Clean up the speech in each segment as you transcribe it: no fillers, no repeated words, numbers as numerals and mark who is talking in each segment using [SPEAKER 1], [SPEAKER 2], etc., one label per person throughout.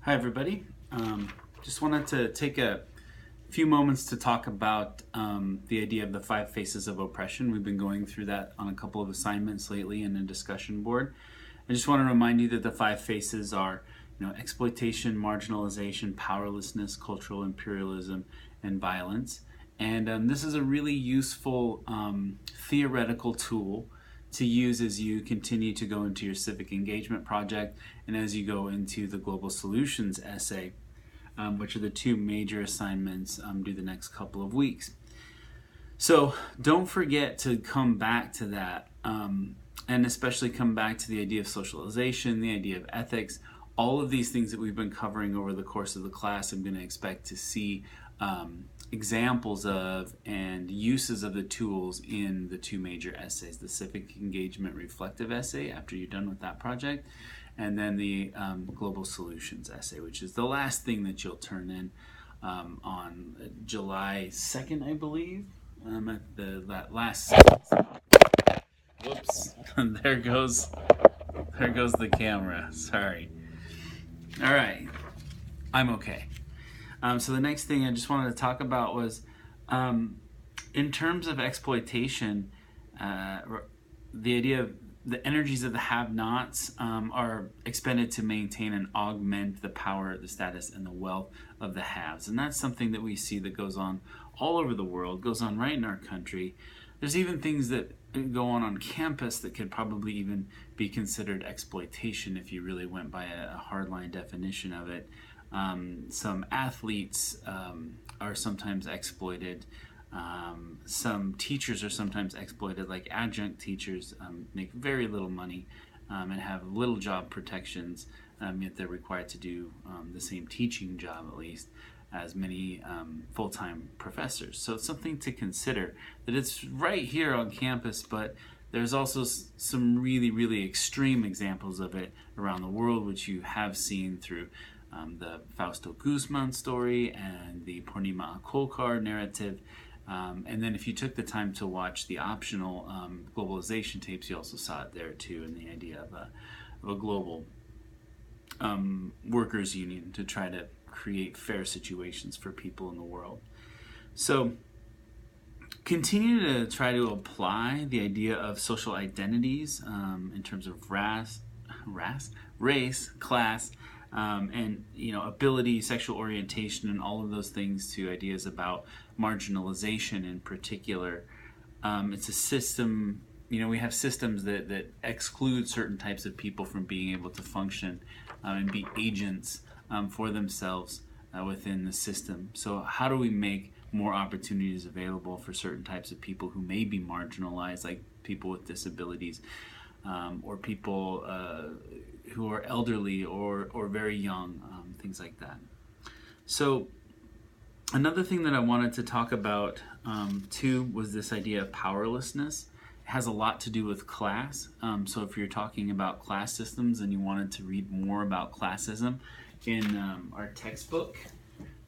[SPEAKER 1] Hi, everybody. Just wanted to take a few moments to talk about the idea of the five faces of oppression. We've been going through that on a couple of assignments lately in a discussion board. I just want to remind you that the five faces are, exploitation, marginalization, powerlessness, cultural imperialism, and violence. And this is a really useful theoretical tool to use as you continue to go into your civic engagement project and as you go into the Global Solutions essay, which are the two major assignments due the next couple of weeks. So don't forget to come back to that, and especially come back to the idea of socialization, the idea of ethics. All of these things that we've been covering over the course of the class, I'm going to expect to see examples of and uses of the tools in the two major essays, the civic engagement reflective essay after you're done with that project, and then the global solutions essay, which is the last thing that you'll turn in on July 2nd, I believe. At that last whoops there goes the camera, sorry. All right, I'm okay. So the next thing I just wanted to talk about was, in terms of exploitation, the idea of the energies of the have-nots are expended to maintain and augment the power, the status, and the wealth of the haves. And that's something that we see that goes on all over the world, goes on right in our country. There's even things that go on campus that could probably even be considered exploitation if you really went by a hardline definition of it. Some athletes are sometimes exploited. Some teachers are sometimes exploited, like adjunct teachers make very little money and have little job protections, yet they're required to do the same teaching job, at least, as many full-time professors. So it's something to consider, that it's right here on campus, but there's also some really, really extreme examples of it around the world, which you have seen through the Fausto Guzman story and the Purnima Kolkar narrative. And then if you took the time to watch the optional globalization tapes, you also saw it there too, in the idea of a global workers' union to try to create fair situations for people in the world. So continue to try to apply the idea of social identities in terms of race, class, and ability, sexual orientation, and all of those things to ideas about marginalization in particular. It's a system, we have systems that exclude certain types of people from being able to function and be agents for themselves within the system. So how do we make more opportunities available for certain types of people who may be marginalized, like people with disabilities, or people who are elderly or very young, things like that. So another thing that I wanted to talk about too was this idea of powerlessness. It has a lot to do with class. So if you're talking about class systems and you wanted to read more about classism in our textbook,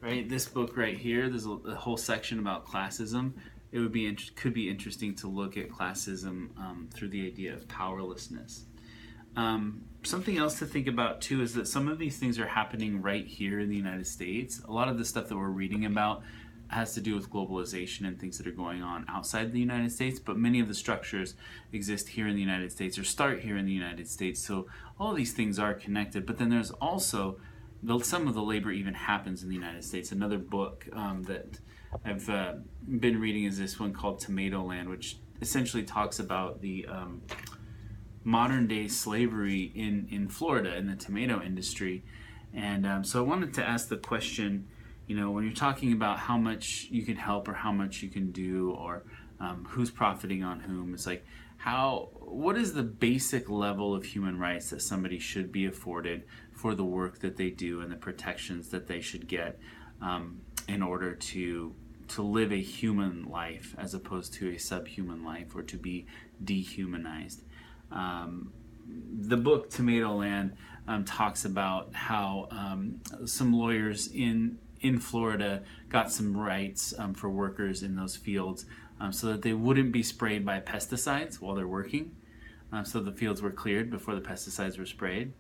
[SPEAKER 1] right? This book right here, there's a whole section about classism. It would be could be interesting to look at classism through the idea of powerlessness. Something else to think about too is that some of these things are happening right here in the United States. A lot of the stuff that we're reading about has to do with globalization and things that are going on outside the United States, but many of the structures exist here in the United States or start here in the United States. So all of these things are connected, but then there's also some of the labor even happens in the United States. Another book that I've been reading is this one called Tomatoland, which essentially talks about the modern day slavery in Florida in the tomato industry. And so I wanted to ask the question, when you're talking about how much you can help or how much you can do or who's profiting on whom, it's like, what is the basic level of human rights that somebody should be afforded for the work that they do and the protections that they should get in order to live a human life as opposed to a subhuman life or to be dehumanized. The book Tomatoland talks about how some lawyers in Florida got some rights for workers in those fields so that they wouldn't be sprayed by pesticides while they're working. So the fields were cleared before the pesticides were sprayed.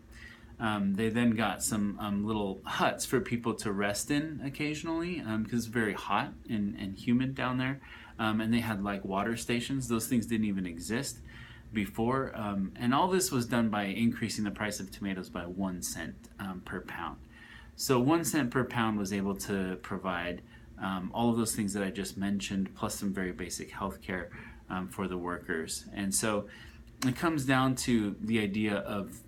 [SPEAKER 1] They then got some little huts for people to rest in occasionally, because it's very hot and humid down there. And they had like water stations. Those things didn't even exist before. And all this was done by increasing the price of tomatoes by 1 cent per pound. So 1 cent per pound was able to provide all of those things that I just mentioned, plus some very basic health care for the workers. And so it comes down to the idea of,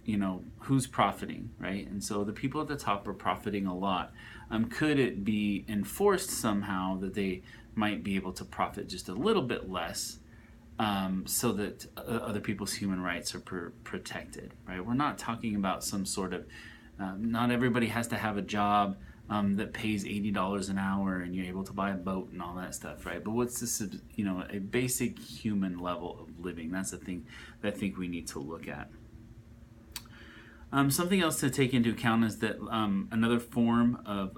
[SPEAKER 1] who's profiting, right? And so the people at the top are profiting a lot. Could it be enforced somehow that they might be able to profit just a little bit less, so that other people's human rights are protected, right? We're not talking about some sort of, not everybody has to have a job that pays $80 an hour and you're able to buy a boat and all that stuff, right? But what's this, a basic human level of living? That's the thing that I think we need to look at. Something else to take into account is that another form of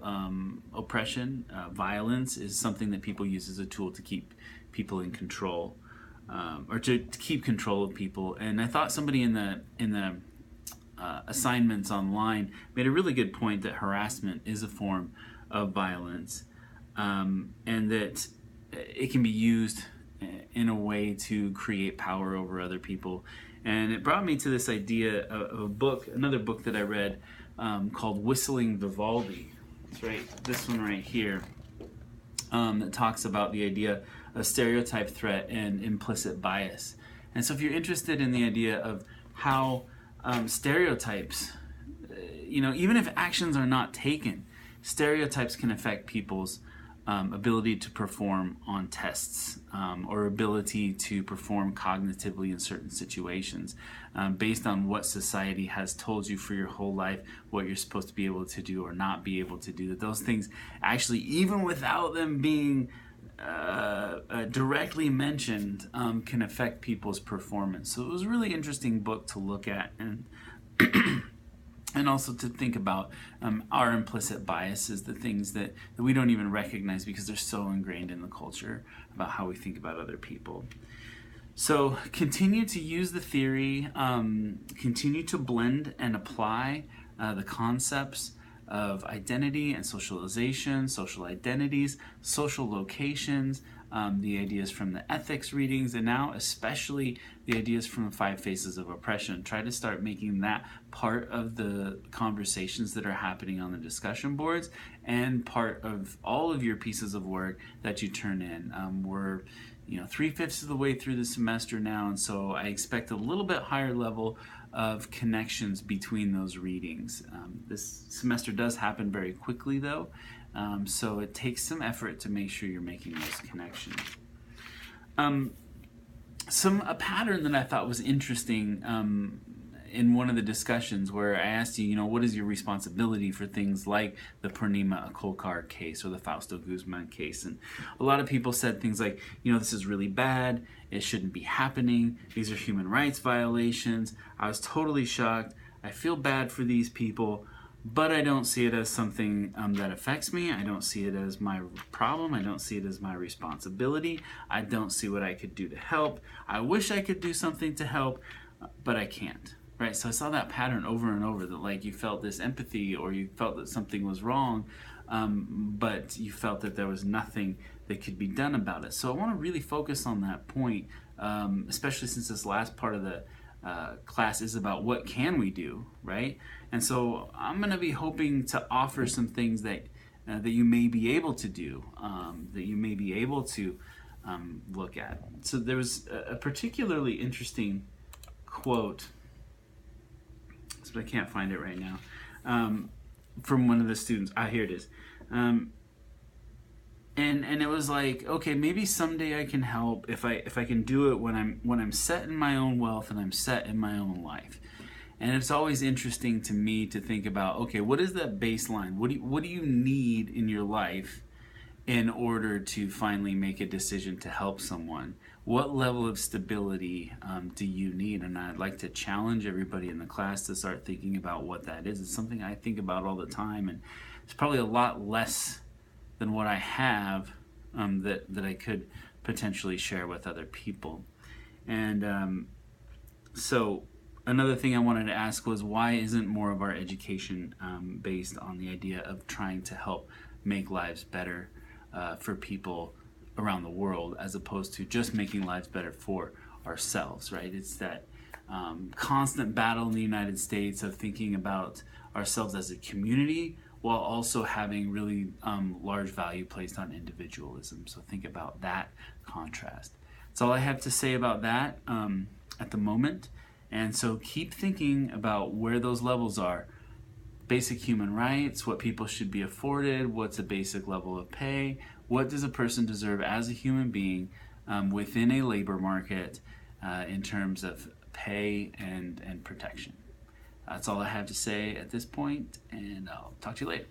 [SPEAKER 1] oppression, violence, is something that people use as a tool to keep people in control, or to keep control of people. And I thought somebody in the assignments online made a really good point that harassment is a form of violence, and that it can be used in a way to create power over other people. And it brought me to this idea of a book, another book that I read, called Whistling Vivaldi. It's right, this one right here, that talks about the idea of stereotype threat and implicit bias. And so if you're interested in the idea of how stereotypes, even if actions are not taken, stereotypes can affect people's ability to perform on tests, or ability to perform cognitively in certain situations, based on what society has told you for your whole life, what you're supposed to be able to do or not be able to do. That those things actually, even without them being directly mentioned, can affect people's performance. So it was a really interesting book to look at, and and also to think about our implicit biases, the things that we don't even recognize because they're so ingrained in the culture about how we think about other people. So continue to use the theory, continue to blend and apply the concepts of identity and socialization, social identities, social locations, the ideas from the ethics readings, and now especially the ideas from the 5 Faces of Oppression. Try to start making that part of the conversations that are happening on the discussion boards and part of all of your pieces of work that you turn in. We're 3/5 of the way through the semester now, and so I expect a little bit higher level of connections between those readings. This semester does happen very quickly though, so it takes some effort to make sure you're making those connections. A pattern that I thought was interesting in one of the discussions where I asked you, what is your responsibility for things like the Purnima Akolkar case or the Fausto Guzman case? And a lot of people said things like, this is really bad, it shouldn't be happening, these are human rights violations, I was totally shocked, I feel bad for these people, but I don't see it as something that affects me. I don't see it as my problem. I don't see it as my responsibility. I don't see what I could do to help. I wish I could do something to help, but I can't. Right? So I saw that pattern over and over, that you felt this empathy or you felt that something was wrong, but you felt that there was nothing that could be done about it. So I want to really focus on that point, especially since this last part of the class is about what can we do, right? And so I'm going to be hoping to offer some things that you may be able to do, that you may be able to look at. So there was a particularly interesting quote, but I can't find it right now, from one of the students. Here it is. And it was like, okay, maybe someday I can help if I can do it when I'm set in my own wealth and I'm set in my own life. And it's always interesting to me to think about, okay, what is that baseline? What do you need in your life in order to finally make a decision to help someone? What level of stability do you need? And I'd like to challenge everybody in the class to start thinking about what that is. It's something I think about all the time, and it's probably a lot less than what I have that I could potentially share with other people. And so another thing I wanted to ask was, why isn't more of our education based on the idea of trying to help make lives better for people around the world, as opposed to just making lives better for ourselves, right? It's that constant battle in the United States of thinking about ourselves as a community while also having really large value placed on individualism. So think about that contrast. That's all I have to say about that at the moment. And so keep thinking about where those levels are. Basic human rights, what people should be afforded, what's a basic level of pay, what does a person deserve as a human being within a labor market in terms of pay and protection. That's all I have to say at this point, and I'll talk to you later.